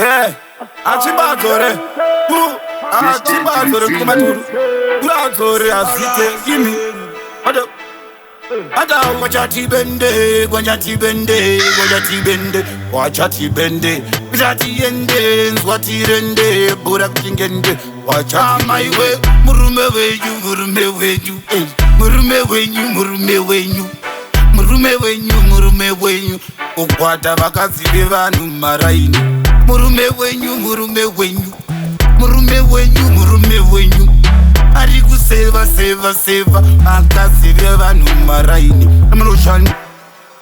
Hey, achibadzore. Achibadzore kumaturu. Uradzore asite kimi. Ada wachati bende, wachati bende, wachati bende, wachati yende, wachati rende, bura kingende, wachama iwe, murume wenyu, murume wenyu, murume wenyu, murume wenyu, murume wenyu, murume wenyu, ukwata vakazi vevanu maraini, murume wenyu, murume wenyu, murume wenyu, murume wenyu. Ari kuseva seva seva akazive vanhu maraini amroshani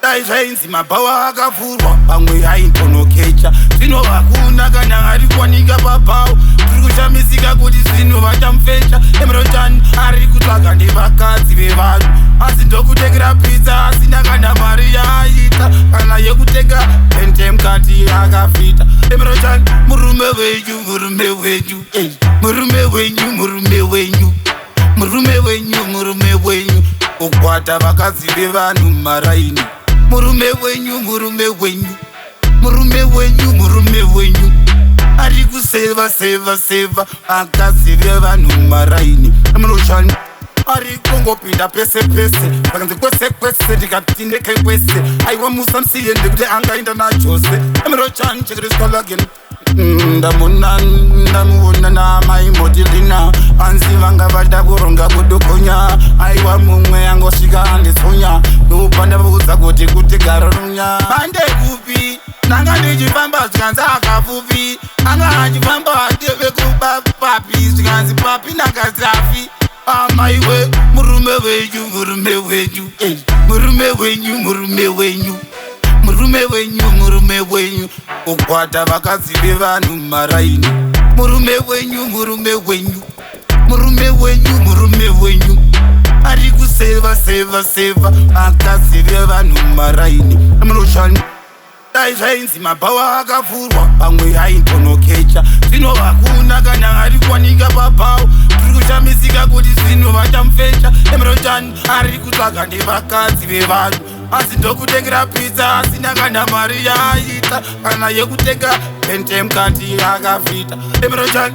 dai zvainzi mabhawa akavhurwa pamwe aintonokecha zvino vakuna kana ari kuwanika pabhawo tiri kushamisika kuti zvino vachamufecha emroshani ari kutsvaga nevakadzi vevanhu asi ndokutengera pizza asina kana mari yaaita kana yekutenga pente mukati akafita emroshani murume wenyu murume wenyu murume wenyu murume wenyu murume wenyu murume wenyu ukwata vakadzi vevanhu maraini murume wenyu murume wenyu murume wenyu murume wenyu ari kuseva seva seva akadzi vevanhu maraini amroshani ari kungopinda pese pese vakanzi kwese kwese ndikati ndeke kwese aiwa musa musiye ndekuti angaenda najose amroshani chekereskalageni ndamuona namaimotilina anzi vanga vada kuronga kudokonya aiwa mumwe angosvika anditsonya ndopanda vaudza kuti kuti garorunya mande kupi nanga ndichifamba zvikanzi akapfupi anga achifamba ateve kupapi zvikanzi papi nakasafi amaiwe murume wenyu murume wenyu murume wenyu murume wenyu murume wenyu murume wenyu ukwata vakadzi vevanhu maraini murume wenyu murume wenyu murume wenyu murume wenyu ari kuseva seva seva akadzi vevanhu maraini amroshani dai zvainzi mabhawa akavhurwa pamwe aintonokecha zvino vakuna kana ari kuwanika pabhawo tiri kushamisika kuti zvino vachamufecha emroshani ari kutsvaga nevakadzi vevanhu asi ndokutengera pizza asina kana mari yaaita kana yekutenga pente mukati akafita emroshani